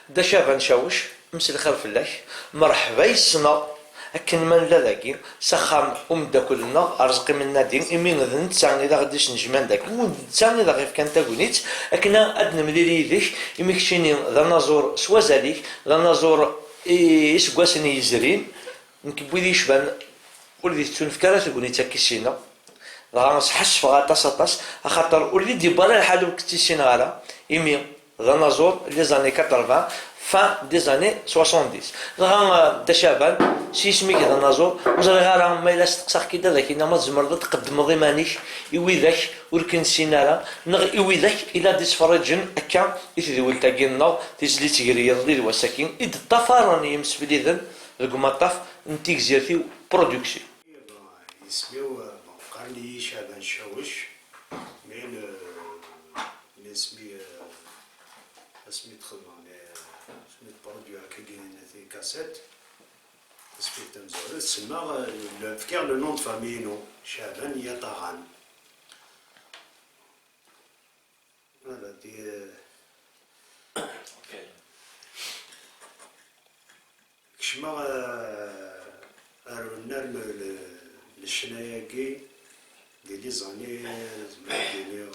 دا شابان شاوش مسي الخير فلاش مرحبا يسنا أكن من لا ذاكي سخام داكلنا أرزقي من نادين إمين ذن تسعني ذا غديش نجمان داك تسعني ذا غيف كان تاكونيت أكنا أدن مديري ذيك إميكشيني ذا نازور سوازاليك ذا نازور إسقواسني يزرين نكبوي ذي شبان ولدي تنفكرة تاكونيت كيسينا ذا نصحش فغا طاس أخاطر ولدي دي بالا الحالو كتيسينا غالا إمين ذا نازور لي زاني 80 fin des années 70 غا دا شابان سي سميك ذا نازور وزري غارا ما إلا استقصاك كدا ذاك إنما تزمر تقدم ضمانيك إوي ذاك وركن سينارا نغ إوي ذاك إلا دي سفرجن أكا إثدي ولتاقينا تيزلي تيغريض لي وساكين إد الطفاراني يمسفلي ذن المطاف نتيك زيرتي برودكسي يسميو قرني شابان شاوش من اسمي تخدم برودوي هكا كاين في كاسيت اسمي تنزور تسمى نفكر لو نون فامينو شابان يطغان فوالا دي كشما رونا للشناياكي دي لي زاني دير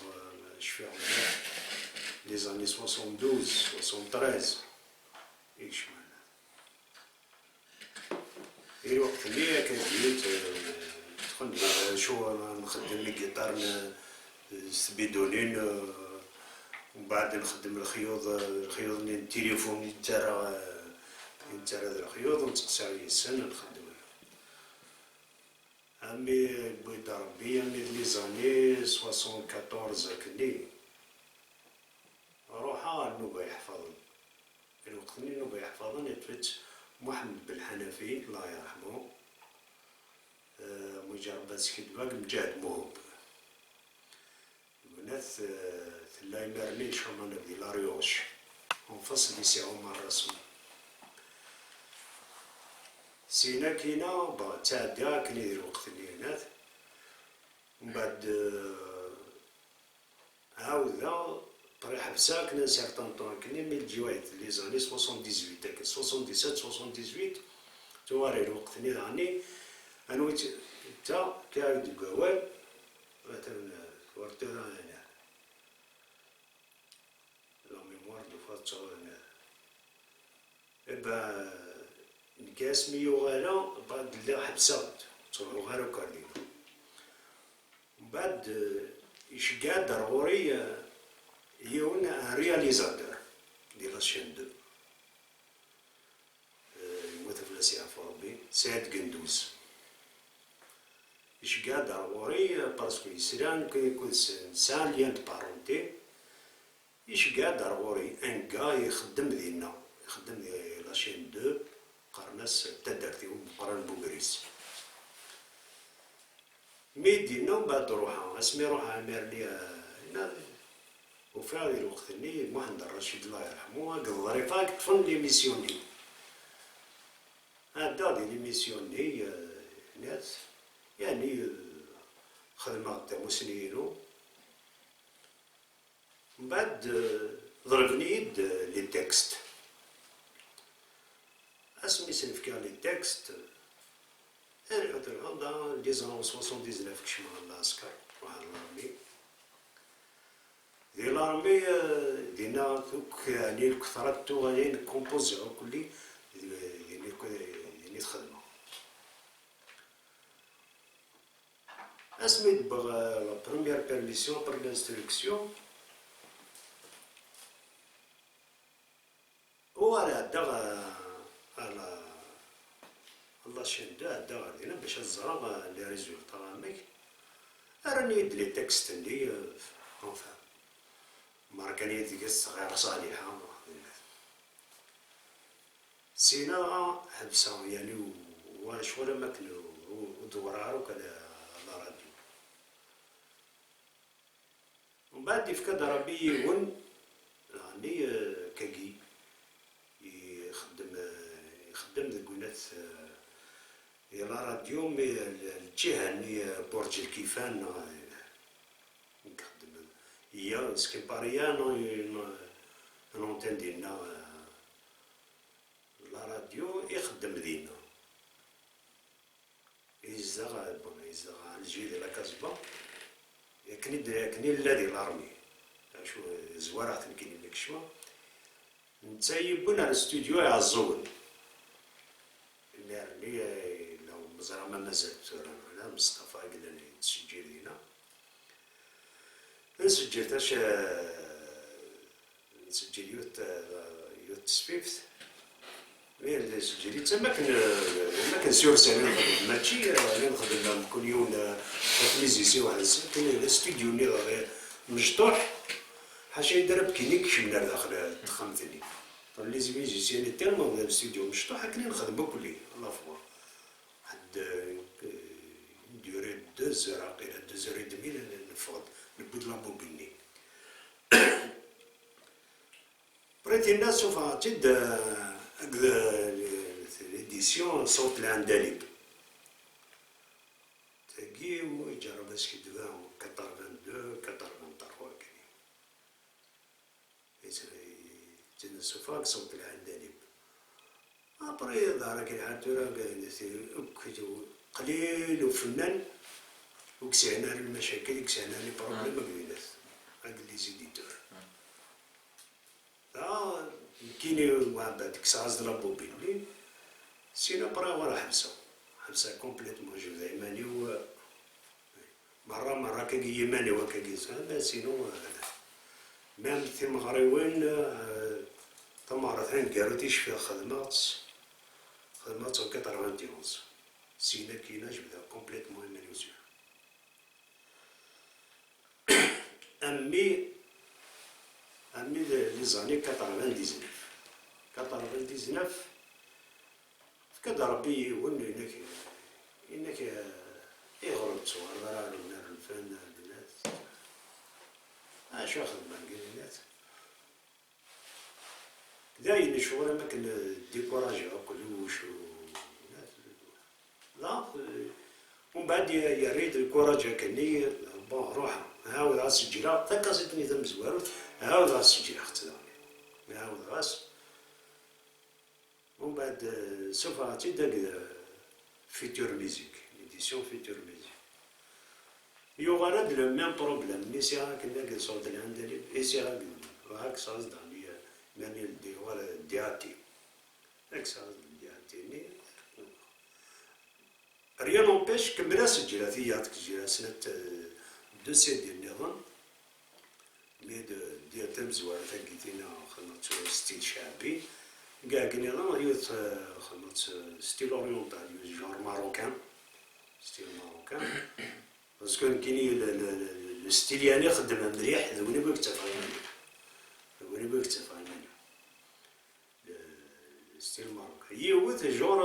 شفيع لي زاني 72 73 يكشمان الوقت اللي كان جيت تخدم شو نخدم الجيتار سبيدولين ومن بعد نخدم الخيوط التليفون نتاع هذا الخيوط ونتقصى السن نخدم عمي بويد ربي عمي لي زاني 74 كني روحا نوبة يحفظني الوقت اللي نوبة يحفظني تفت محمد بالحنفي الله يرحمه مجربات سكيدباك مجاهد موهوب وناث لا يمرني شومان بدي لاريوش ونفصل يسي عمر رسول سينا كينا تعدى كني الوقت اللي هناك ومن بعد عاود طريح بساك كنا سيغتان طون كني ميل جوايت لي زاني 78 تاك 77 78 تواري الوقت اللي راني انويت تا كاعد قوال مثلا ورتو انا لا ميموار دو فاتو انا ابا نكاس ميو غالا بعد لا حبسات تروح غير كارديو من بعد يشقا ضروري يون ان رياليزاتور ديال لاشين دو يموت في لاسي عفو ربي سعد قندوز يشقا ضروري باسكو يسران كيكون انسان ليان بارونتي يشقا ضروري ان كا يخدم ديالنا يخدم ديال لاشين دو قرناس تدرتي قرن بوغريس مي دينا بعد روحها اسمي روحها عمرني وفي هذا الوقت اللي محمد الرشيد الله يرحمه قال ظريفاك تفن ليميسيوني هذا دي ليميسيوني ناس يعني خدمة تاع مسنينو من بعد ضربني يد لي تكست اسمي سنفكر لي تكست انا هذا لي زون 79 كشما العسكر واحد الارمي ديال الارمي دينا دوك يعني الكثرات غادي نكومبوزيو كلي يعني الخدمه اسمي دبغ لا بروميير بيرميسيون بور لانستركسيون هو على الله شندا هدا غادينا باش نزرع لي ريزولتا ماك راني يد لي تكست اللي اونفان ماركانية ديك الصغيرة صالحة سينا حبسة يعني وانا شغل ما كانوا ودورارو كذا على راديو ومن بعد يفكد ربي يون يعني كاكي يخدم ذوك الناس يلا راديو مي الجهة اللي برج الكيفان نخدم هي سكيباريا نونتين ديالنا لا راديو يخدم دينا يزدغ على الجي ديال كازبا يكني الذي لارمي شو زوارات كاين لك شوا نتايبون على الاستوديو يعزون اللي لو مزرعه ما مازالت انا مصطفى قال لي تسجل هنا نسجل تاش نسجل يوت سويفت مي سجلي تما ما كنسيرش انا نخدم ماشي انا نخدم كل يوم ميزيسي واحد كاين الاستوديو اللي مجطوح حاشا يدرب كيني كشمنا داخل تخمتني لي زيميزيسيان تالمون ولا الاستوديو مجطوح هكذا نخدمو كلي الله فوا واحد نديري 2 زور عقيله 2 زور ودمي نفض نبود لابوبيني بريتي الناس سوف تعد ليديسيون صوت العندليب تاقي ويجرب اسكي دبا 82 83 كاين سوفاك صوت العندليب ابري ظهر كي حاتورا قليل وفنان وكسعنا المشاكل كسعنا لي بروبليم كبيرات هاك لي زيديتور كاين بعد كساز لابوبيني سينا برا ورا حبسه كومبليتمون جو يماني مرة كاكي يماني وكاكي هذا سينو مام ثم غريوين تمارتين كاروتيش فيها خدمات 91 سينا كاينه جبدها كومبليتمون يماني وزيو امي لي زاني 99 كدا ربي يولي انك يغرب تصور راه لنا الفن البنات شو خدمه البنات داين شغل ما كان ديكوراج كلوش لا ومن بعد يريد الكوراج كني بون روح عاود على السجله تكاسيتني ذم زوارو عاود على السجله اختي عاود راس ومن بعد سوف تبدا فيتور ميوزيك édition future music يوغالا لو ميم بروبليم مي سي كنا كنصوت العندليب اي سي هاك صاص داني ماني دي ولا دياتي هاك صاص دياتي ريان نوبيش كملا سجلها ثياتك جيها سنة 2 ديال النظام مي ديال تم زوار تاكيتينا خدمت ستيل شعبي كاع كنظام يوت خدمت ستيل اورينتال جور ماروكان ستيل ماروكان باسكو كاين الستيل يعني خدمها مليح ذويني بغيت تفاهم ستيل ماروكان يوت جور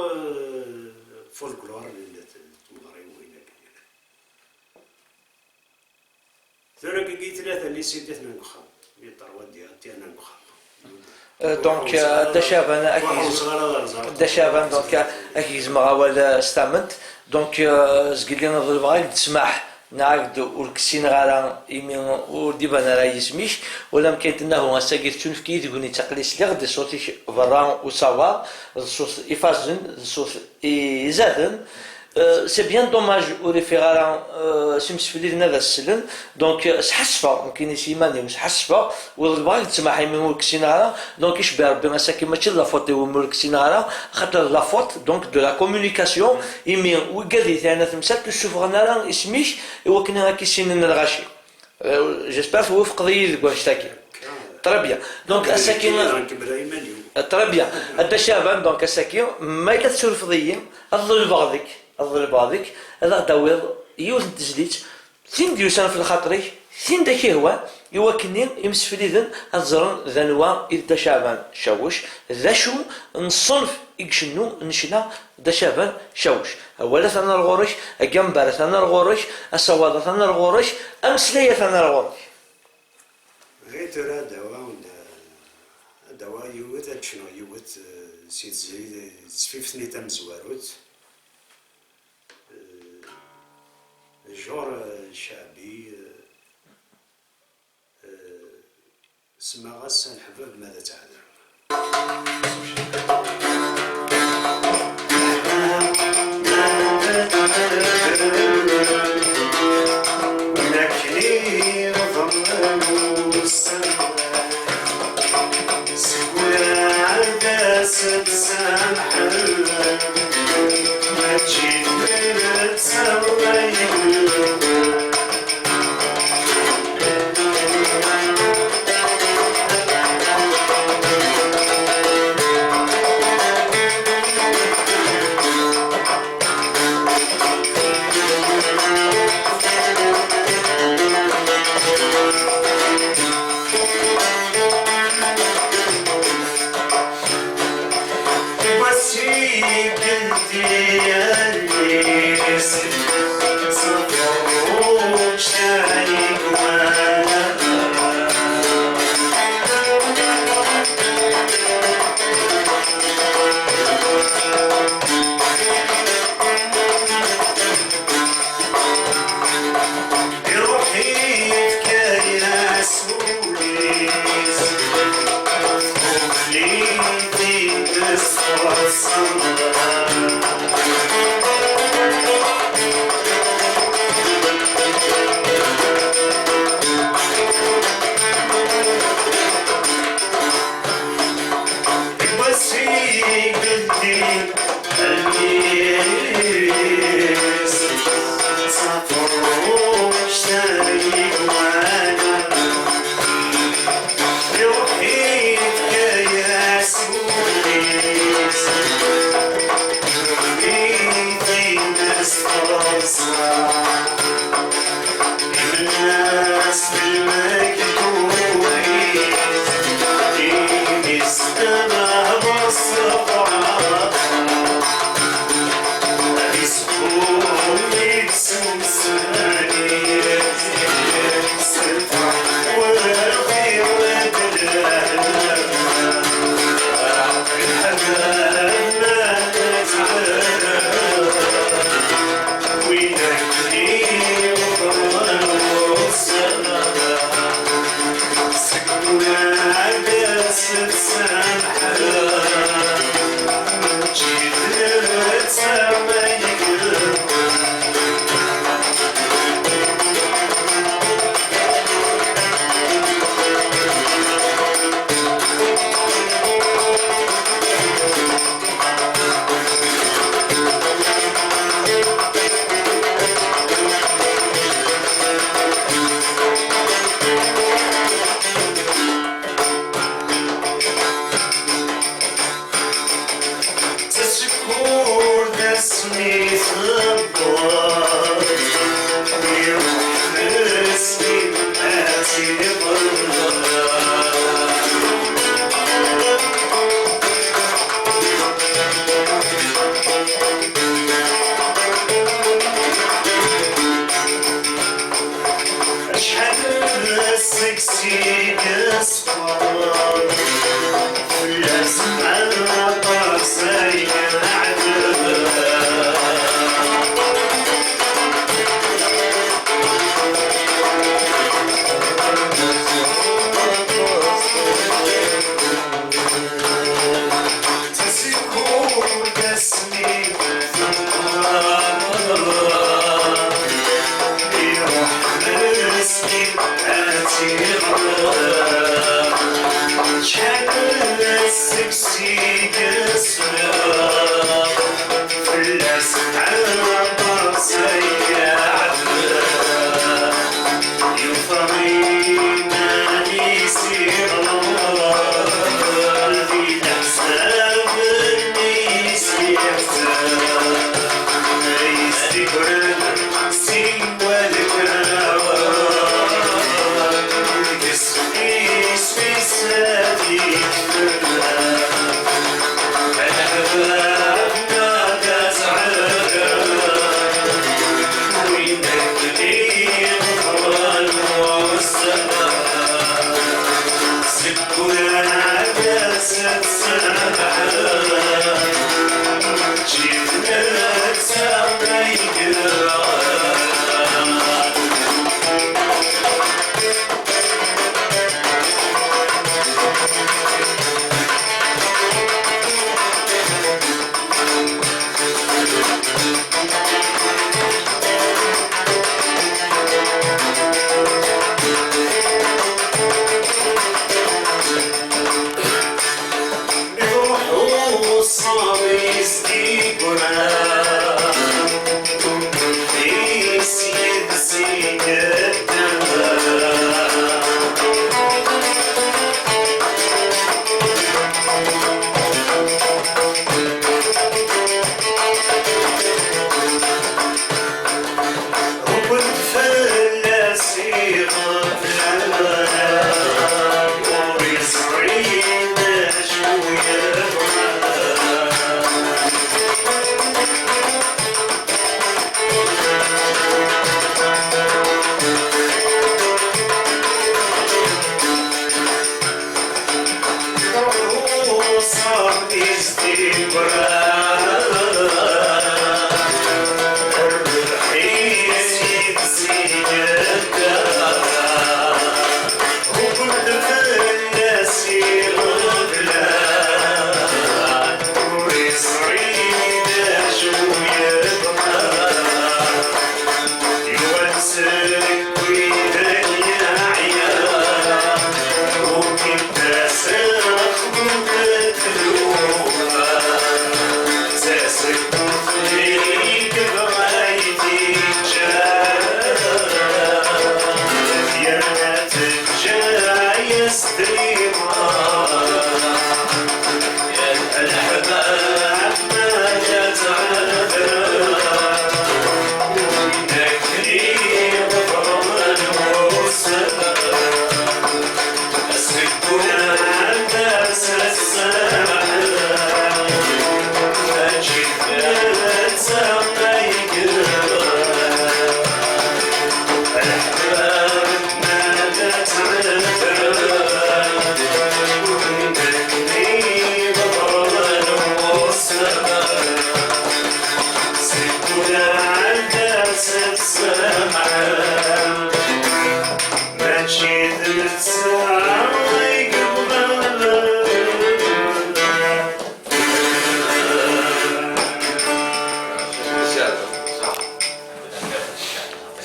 فولكلور اللي تمغري وين كاين ثلاثه كي ثلاثه اللي سيدتنا نخام لي طروا ديالتي انا نخام دونك دشافن دشافن دونك اكيزما ولا استامنت دونك زقلي نضرب تسمح نعقد والكسين غالا يمين وديبان راه يسميش ولا مكاين هو ساكيت تشوف كي تقولني تقليس لي غدي صوتي فرا وصافا الصوت يفازن الصوت يزادن سي بيان دوماج وريفيرا سمسفلي لنا هذا السلم دونك سحسفه كاين شي ماني سحسفه والباغي تسمح يمين والكسينارا دونك يشبه ربي مساكين ماشي لا فوت هو الكسينارا خاطر لا فوت دونك دو لا كومونيكاسيون يمين وقال ثاني تمسات تشوف غنارا اسميش وكنا كيسين الغاشي جيسبر توافق ضي كواشتاكي تربيه دونك اساكين تربيه هذا شابان دونك اساكين ما كتسولف ضيين الظل بعضك هذا داويض يوزن تجديد ثين ديوسان في الخاطري ثين داكي هو يوكني يمسفليذن الزرن ذنوا إذا شابان شاوش ذا شو نصنف إكشنو نشنا ذا شابان شاوش أولا ثنا الغورش أجنبار ثنا الغورش السواد ثنا الغورش أمسلية ثنا الغورش غير ترى دواء يوت شنو يوت سيت زي سفيفتني تم زواروت جور شعبي سما غسان حباب ماذا تعذر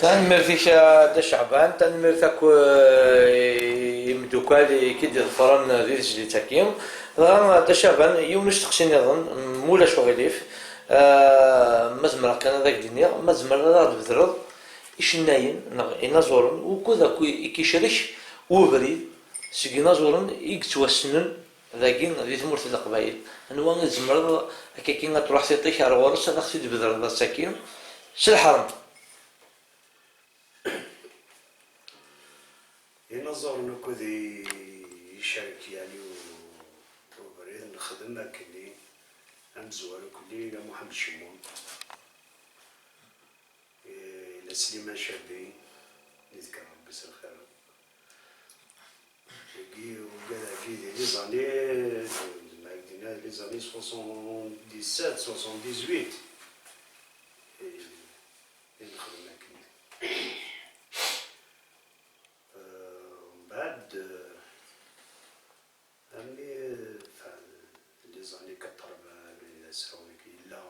تنمرتيش دا شعبان تنمرتك يمدوكال كي ظفران ذي تجليتاكيم دا شعبان يومش تقشيني ظن مولا شغليف مزمر كان هذاك الدنيا مزمر هذا بذرض إشناين إنازورن وكذا كيشرش وبريد سقي نازورن يكتوسنن ذاكين ذي ثمورة القبائل أنواع الزمر هكاكين تروح تيطيح على غورس هذا خصو بذرض الساكين شالحرم ينظرنا كذي يشارك يعني وبريد نخدم كلي أمزوار كلي إلى محمد شمون إلى سليمان شابي نذكر ربي الخير وقال لي زاني ما قلنا لي زاني 77 78 نخدم كلي بعد أمي لي زاني كتربى إلى ساويك إلا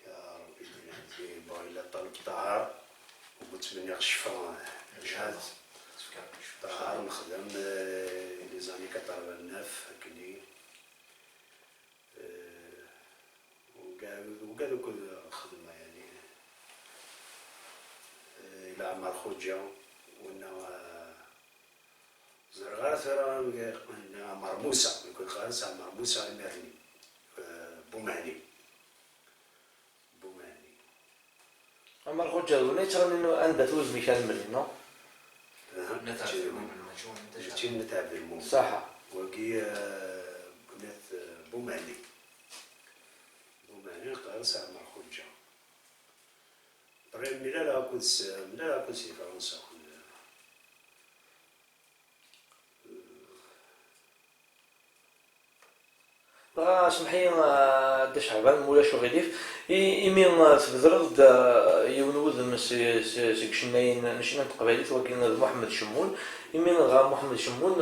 يا ربي ديناتي با إلا طلب طهر وبتمنى الشفاء مشهد طهر نخدم لي زاني كتربى الناف هكني وقالوا كل خدمة يعني إلى عمر خوجة وإنه زرغار ثرى مرموسة يكون خالصة مرموسة المهني بومهني أما الخوجة هنا يتغني إنه أنبت وز ميشان مرينو نتعب الموم صح وكي بنات بومهني خالصة مع الخوجة بريم لا كنت في فرنسا اسمح لي دا شعبان مولا شغيليف إيمي تبذرد يون وذم سيك شناين نشنا تقبايليت ولكن محمد شمون إيمي غا محمد شمون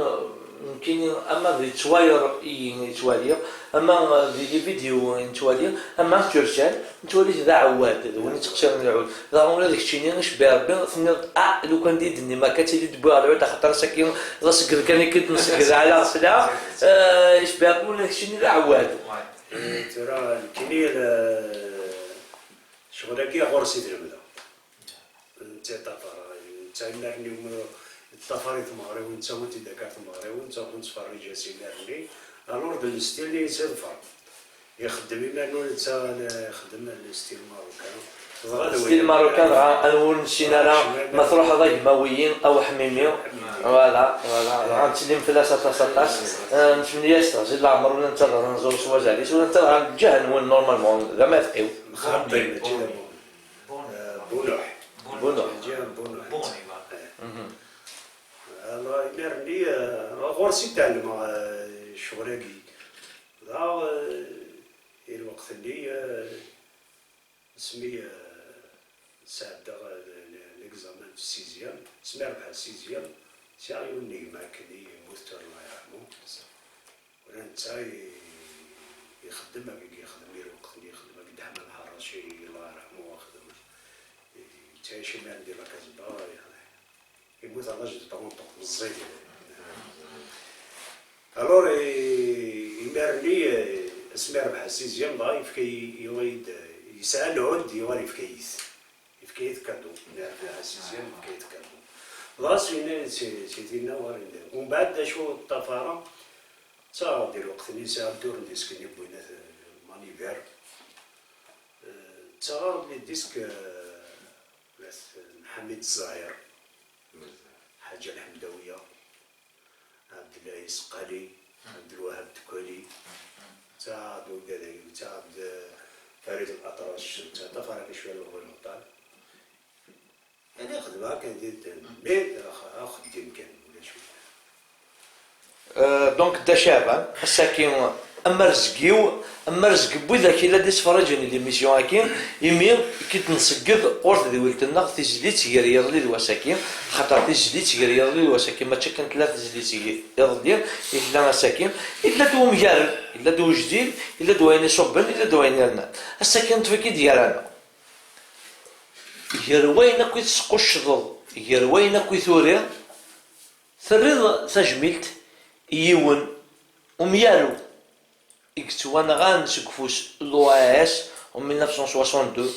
كاين اما ذي تواير يتوالي اما ذي فيديو يتوالي اما ترسل نتولي ذا عواد وني تقشر العود ذا ولا داك الشيء نشبه ربي ثني لو كان ديدني ما كاتلي دبوا العود خاطر ساكن راسك كان كتنسكر على راسها يشبه ولا داك الشيء ذا عواد ترى كاين شغل كي غرسي تربدا انت طفره انت نرني الطفاري تمغري وانت وانت داكار تمغري وانت تفرج سينارني الور دو ستيل لي سيرفا يخدم بما انه انت يخدم الستيل ماروكان ستيل ماروكان انون سينارا مطروح ضي مويين او حميمي فوالا غنتسلم فلاسه ساطاس نتمنى زيد العمر ولا ننتظر نزور سوازاليس ولا ننتظر عند الجهل هو نورمالمون لا ما تقيو مخربين بونوح بونوح الله يمرني غورسي تعلم شغلكي ذا الوقت اللي سمي ساعد ليكزامان في السيزيام سمي ربح السيزيام ساعي ونيما كني موثر الله يرحمه ولا نتا يخدم يخدم لي الوقت اللي يخدم دحمل الحراشي الله يرحمه وخدم تعيش ما عندي لا كذبه يموت على جد طونطون الزيت الور يمرني اسمي ربح السيزيام ضايف كي يويد يسأل عود يوري في كيت كادو نعرف السيزيام في كيت كادو ضاس فينا سيتينا ورين ومن بعد شو الطفاره تا دير وقت اللي ساعه دور ديسك نبوينا مانيفير تا لي ديسك محمد الزاهر حاجة الحمدوية عبد الله السقالي عبد الوهاب الدكولي تا دو كذا تا فريد الأطرش تا فرق شوية الأول المطال يعني خدمة كان دير بيت خدم كان ولا شوية دونك دا شابان الساكن اما رزق بوذاك الا دي تفرجني لي ميسيون هاكين يمي كي تنسقط اورت ذي ولتنا تيجلي تيغير لي الوساكين خاطر تيجلي تيغير لي الوساكين ما كانت لا تيجلي تيغير الا مساكين الا دو مجارب الا دو جديد الا دو عيني صبن الا دو عيني لنا الساكن تفكي ديالنا غير وين كي تسقش ضل غير وين كي ثوري ثريض تجميلت يون وميالو اكتوانا غنسقفوس لواس و 1962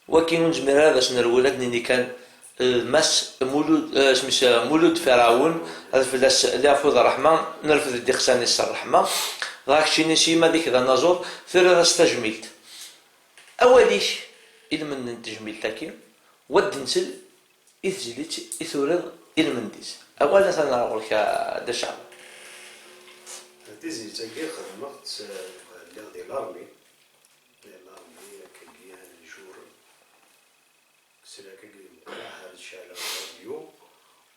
وكاين نجمر هذا سنرولات ني كان ماس مولود سميتها مولود فرعون هذا فلاس لافوذ الرحمن نرفض الدخساني الرحمه راك شي نسيما ديك ذا نازور ثير راس تجميلت اوليش من التجميلتاكي ود نسل اثجلت اثورد المنديس اولا سنقول لك دا شعب تيزي تاكي خدمت ديال لارمي كي جور سلا كي هاد الشعله الراديو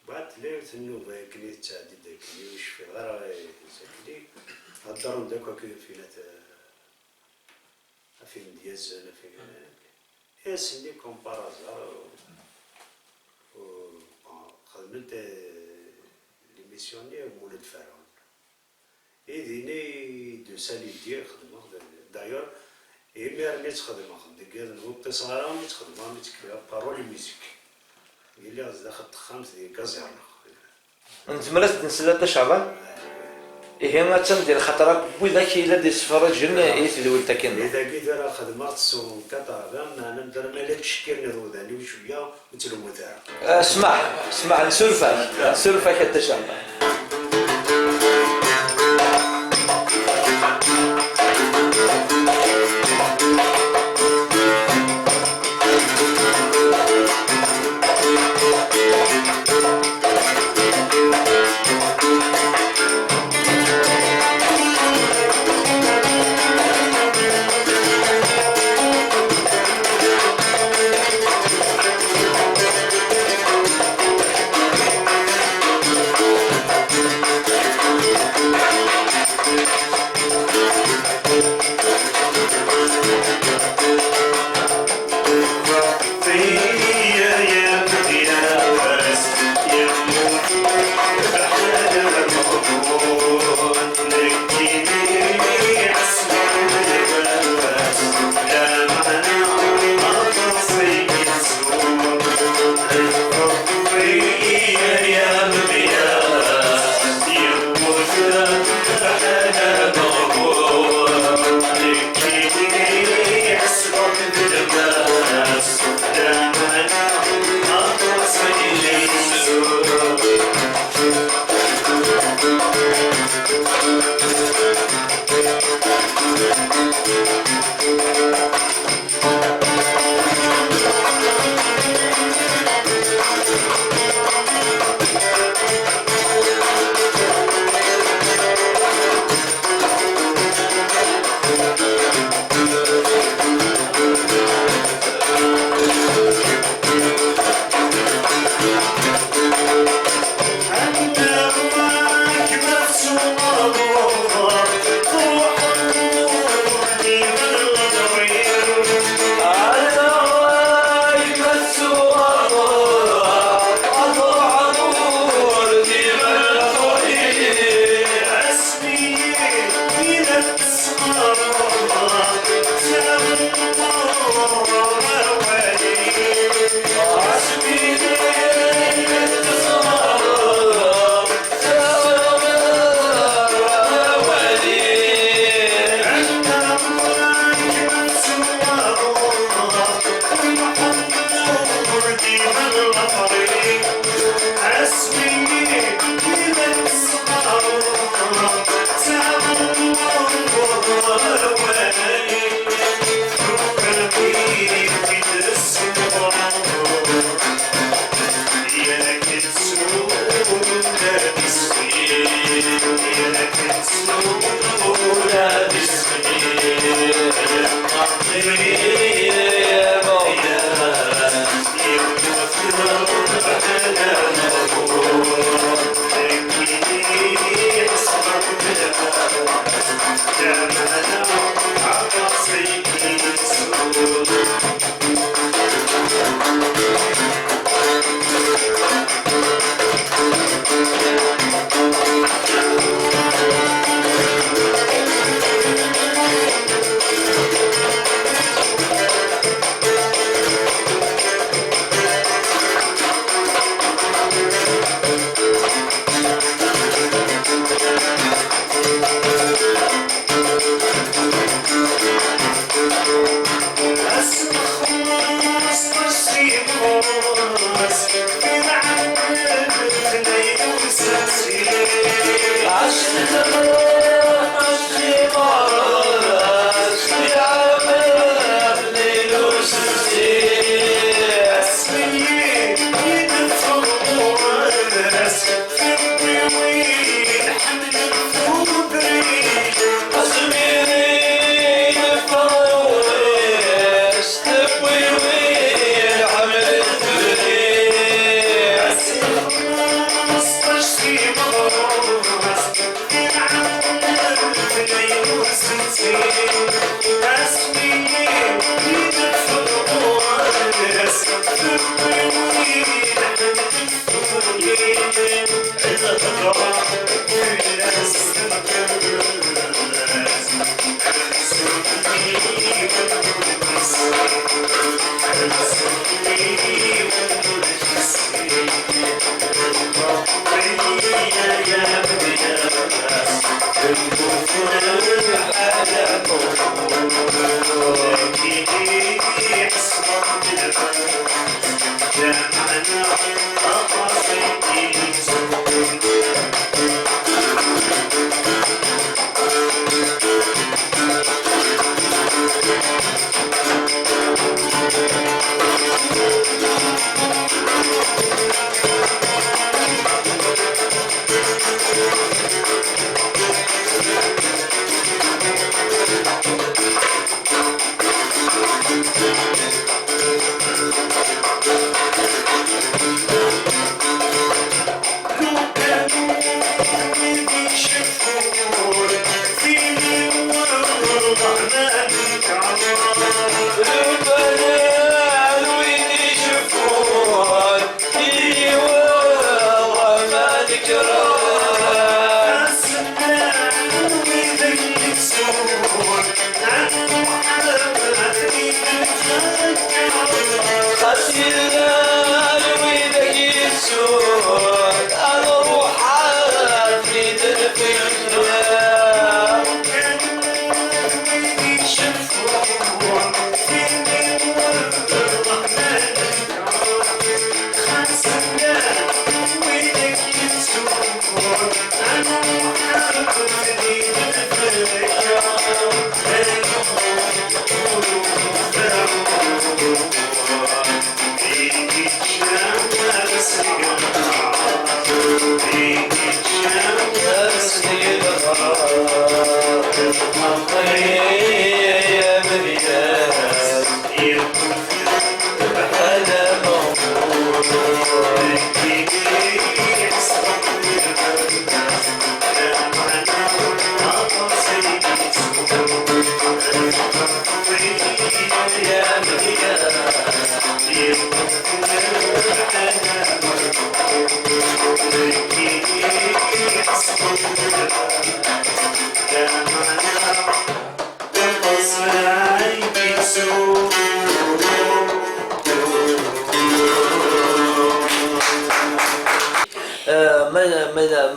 بعد ليت النوبه كلي تعديد كلي وش في غير ساكلي هضروا داك كي فينا فيلم ديال زانا في ياسني كومبارازا خدمت ليميسيوني مولد فرعون إذني دو سالي ديال خدمة دايور إمير مي تخدم خدم وقت صغيرة مي تخدم مي تكتب بارولي ميوزيك اللي غزا خدت خامس ديال كازيرنا انت مرات نسلا شعبان إيه ما تندير خاطر بوذاك إلا دير سفرة جن يثدول تاكن إذا كي دار خدمة تصوم كطابة ما ندير مالك تشكيل نروداني وشوية وتلومو تاعها اسمع نسولفك حتى شعبان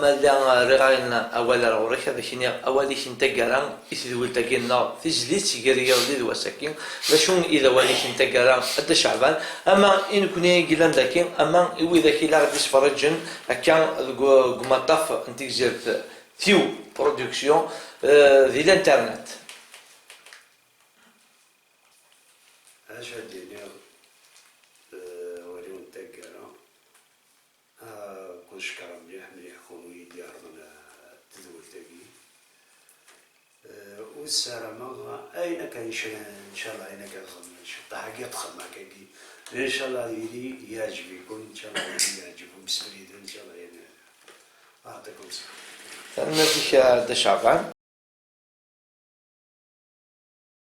ماذا رغاين أول رغورك هذا شيني أولي شنتا كرام إسدول تاكينا تجليد سيجارية وليد وساكين لاشون إذا ولي شنتا كرام أدى شعبان أما إن كوني جيلان داكين أما إوي ذاكي لا غادي يسفرجن كان قمطاف انتيجرت ثيو برودكسيون ذي الانترنت. اش هاديني وليون تاكرا كون شكرا مليح مليح كون ويدي عرضنا تدولت بالسلامة أين كاين إن شاء الله أين كنخدم إن شاء الله حاجة تخدم كاكي إن شاء الله يدي يعجبكم إن شاء الله يعجبكم بسفريد إن شاء الله يعني أعطيكم الصحة. أنا فيك شعبان